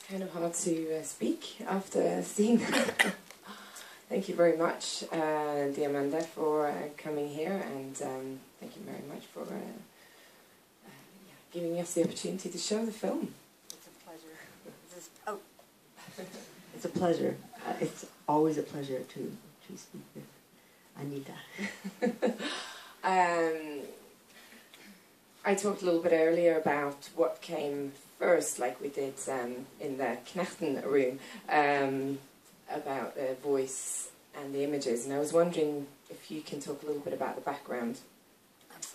kind of hard to speak after seeing that. Thank you very much, Diamanda, for coming here, and thank you very much for giving us the opportunity to show the film. It's a pleasure. It's a pleasure. It's always a pleasure to speak with Anita. I talked a little bit earlier about what came first, like we did in the Knechten room, about the voice and the images, and I was wondering if you can talk a little bit about the background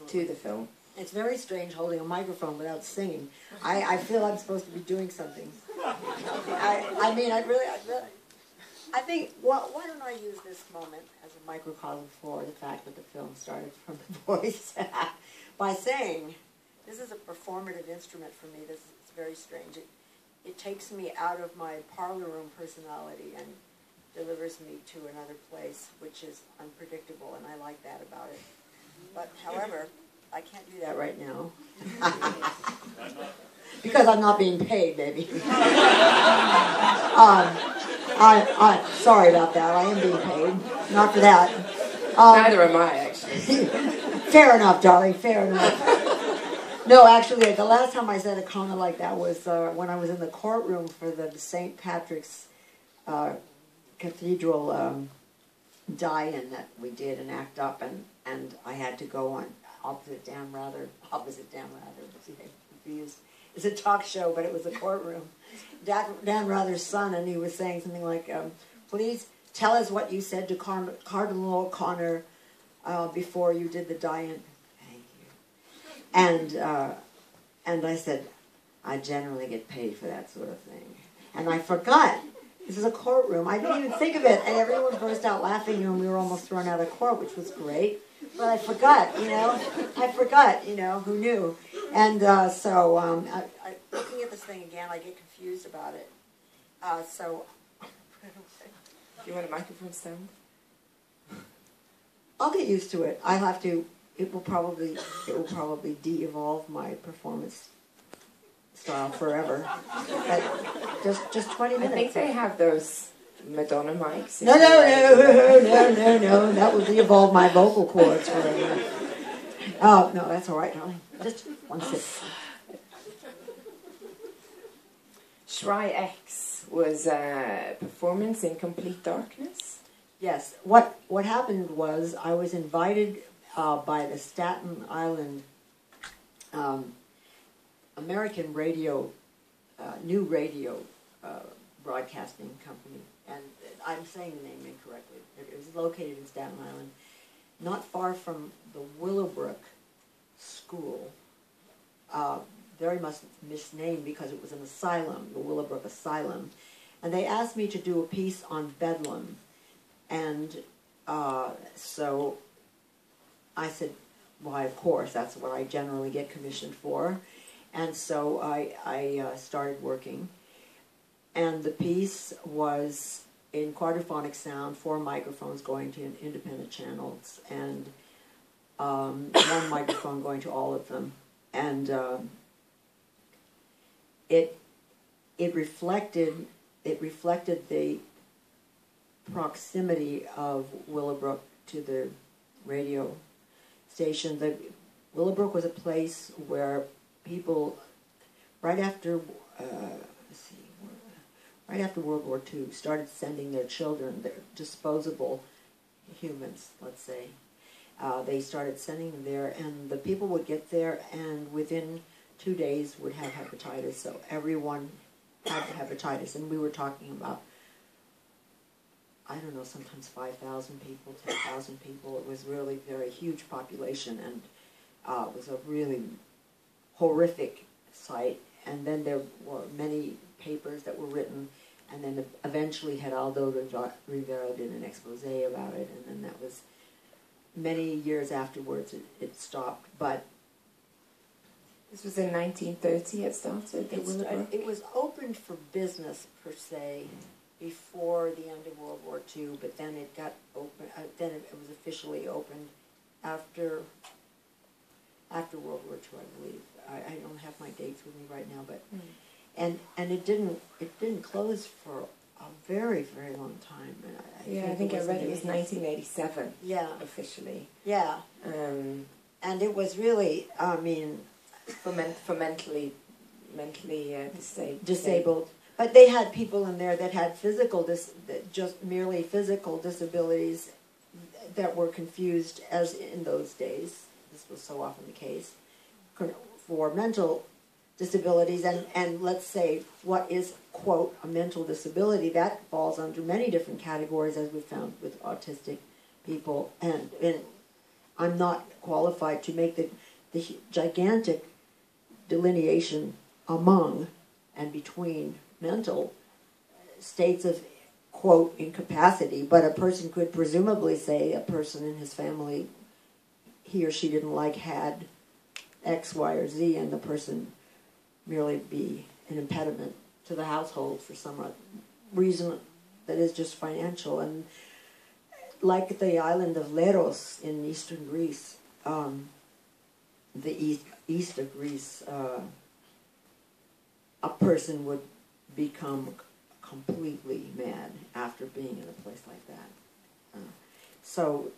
to the film. It's very strange holding a microphone without singing. I feel I'm supposed to be doing something. I think, well, why don't I use this moment as a microcosm for the fact that the film started from the voice by saying, this is a performative instrument for me. It's very strange. It takes me out of my parlor room personality and delivers me to another place, which is unpredictable, and I like that about it. But, however, I can't do that right now. Because I'm not being paid, maybe. Sorry about that. I am being paid. Not for that. Neither am I, actually. Fair enough, darling. Fair enough. No, actually, the last time I said a comment like that was when I was in the courtroom for the St. Patrick's Cathedral die-in that we did and act up, and I had to go on opposite damn rather. Confused. It's a talk show, but it was a courtroom. Dan Rather's son, and he was saying something like, please tell us what you said to Cardinal O'Connor before you did the die-in. Thank you. And I said, I generally get paid for that sort of thing. And I forgot. This is a courtroom. I didn't even think of it. And everyone burst out laughing, and we were almost thrown out of court, which was great. But I forgot, who knew? And so looking at this thing again, I get confused about it. So, do you want a microphone stand? I'll get used to it. I have to. It will probably de-evolve my performance style forever. But just 20 minutes. I think they have those Madonna mics. No. That would de-evolve my vocal cords forever. Oh, no, that's all right, darling. Just one sip. Schrei X was a performance in complete darkness? Yes. What happened was I was invited by the Staten Island American radio, new radio broadcasting company. And I'm saying the name incorrectly. It was located in Staten Island, not far from the Willowbrook School. Very much misnamed because it was an asylum, the Willowbrook Asylum. And they asked me to do a piece on Bedlam. And so I said, why, of course, that's what I generally get commissioned for. And so I started working. And the piece was in quadraphonic sound, 4 microphones going to independent channels, and 1 microphone going to all of them. And it reflected the proximity of Willowbrook to the radio station. Willowbrook was a place where people, right after World War II, started sending their children, their disposable humans, let's say. They started sending them there, and the people would get there, and within 2 days would have hepatitis. So everyone had hepatitis, and we were talking about, I don't know, sometimes 5,000 people, 10,000 people. It was really a very huge population, and it was a really horrific sight. And then there were many papers that were written, and then eventually Geraldo Rivera did an expose about it, and then that was many years afterwards it stopped. But this was in 1930 it started? It was opened for business, per se, before the end of World War II, but then it got open. Then it was officially opened after World War II, I believe. I don't have my dates with me right now, but and it didn't close for a very, very long time. And I think I read it was 1987. Yeah, officially. Yeah, and it was really, I mean, for mentally disabled. But they had people in there that had just merely physical disabilities that were confused, as in those days, this was so often the case, for mental disabilities. And let's say what is, quote, a mental disability, that falls under many different categories, as we found with autistic people. And I'm not qualified to make the gigantic delineation among and between mental states of, quote, incapacity, but a person could presumably say a person in his family he or she didn't like had X, Y, or Z, and the person merely be an impediment to the household for some reason that is just financial. And like the island of Leros in eastern Greece, the east of Greece, a person would become completely mad after being in a place like that. So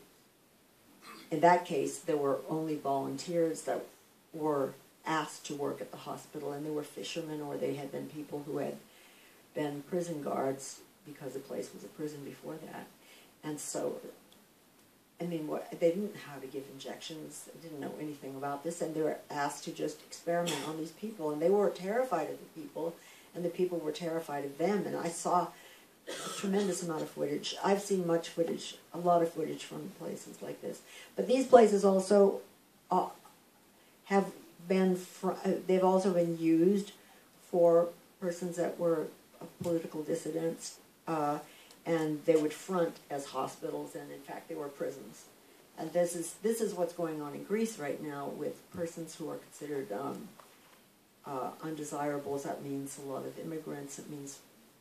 in that case, there were only volunteers that were asked to work at the hospital, and they were fishermen, or they had been people who had been prison guards, because the place was a prison before that. And so, I mean, they didn't know how to give injections, they didn't know anything about this, and they were asked to just experiment on these people, and they were terrified of the people, and the people were terrified of them. And I saw a tremendous amount of footage. I've seen much footage, a lot of footage from places like this. But these places also have been, they've also been used for persons that were political dissidents, and they would front as hospitals, and in fact they were prisons. And this is what's going on in Greece right now with persons who are considered undesirables. That means a lot of immigrants, it means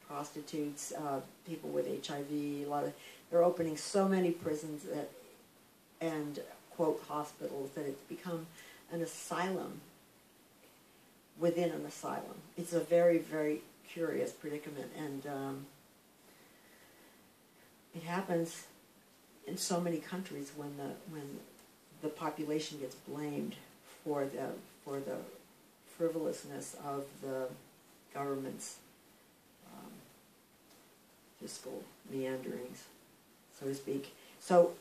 prostitutes, people with HIV, they're opening so many prisons and, quote, hospitals, that it's become an asylum within an asylum. It's a very, very curious predicament, and it happens in so many countries when the population gets blamed for the frivolousness of the government's fiscal meanderings, so to speak. So,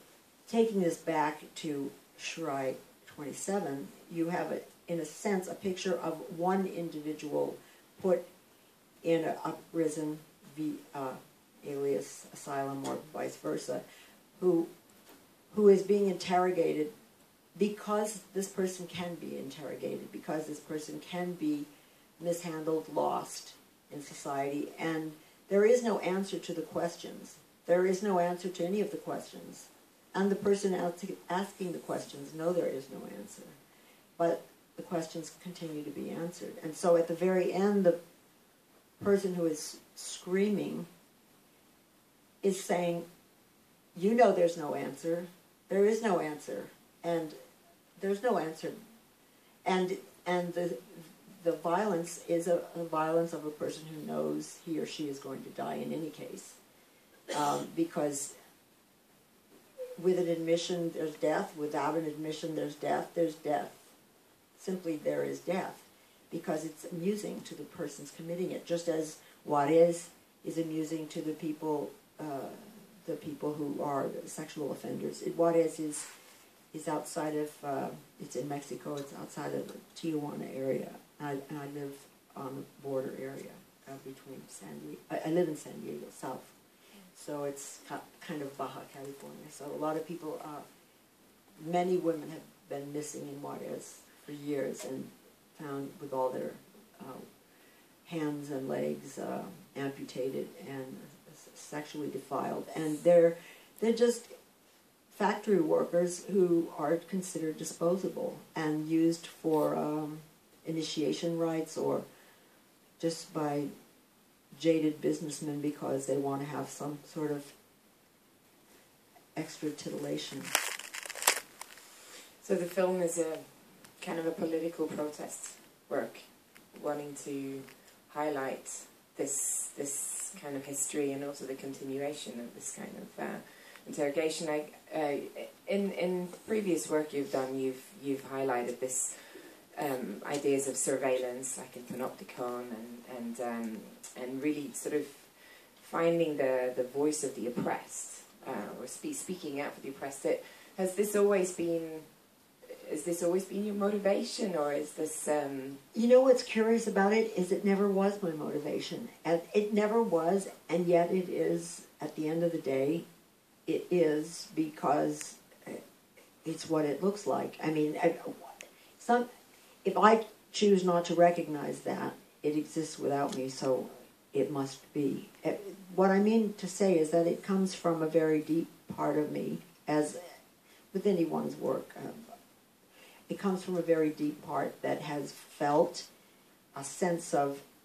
taking this back to Shrai 27, you have, in a sense, a picture of one individual put in a prison, alias asylum, or vice versa, who is being interrogated because this person can be interrogated, because this person can be mishandled, lost in society, and there is no answer to the questions. There is no answer to any of the questions. And the person asking the questions know there is no answer. But the questions continue to be answered. And so at the very end, the person who is screaming is saying, you know there's no answer. There is no answer. And there's no answer. And the violence is a violence of a person who knows he or she is going to die in any case. Because with an admission, there's death. Without an admission, there's death. There's death. Simply, there is death. Because it's amusing to the persons committing it. Just as Juarez is amusing to the people who are sexual offenders. Juarez is outside of, it's in Mexico, it's outside of the Tijuana area. And I live on the border area between San Diego. I live in San Diego, south. So it's kind of Baja California. So a lot of people, many women have been missing in Juarez for years and found with all their hands and legs amputated and sexually defiled. And they're just factory workers who are considered disposable and used for initiation rites, or just by jaded businessmen because they want to have some sort of extra titillation. So the film is a kind of a political protest work, wanting to highlight this kind of history and also the continuation of this kind of interrogation. In previous work you've done, you've highlighted this ideas of surveillance, like in Panopticon, and really sort of finding the voice of the oppressed, or speaking out for the oppressed. Has this always been your motivation, or is this? You know what's curious about it is it never was my motivation, and it never was, and yet it is. At the end of the day, it is, because it's what it looks like. I mean, if I choose not to recognize that, it exists without me, so it must be. What I mean to say is that it comes from a very deep part of me, as with anyone's work. It comes from a very deep part that has felt a sense of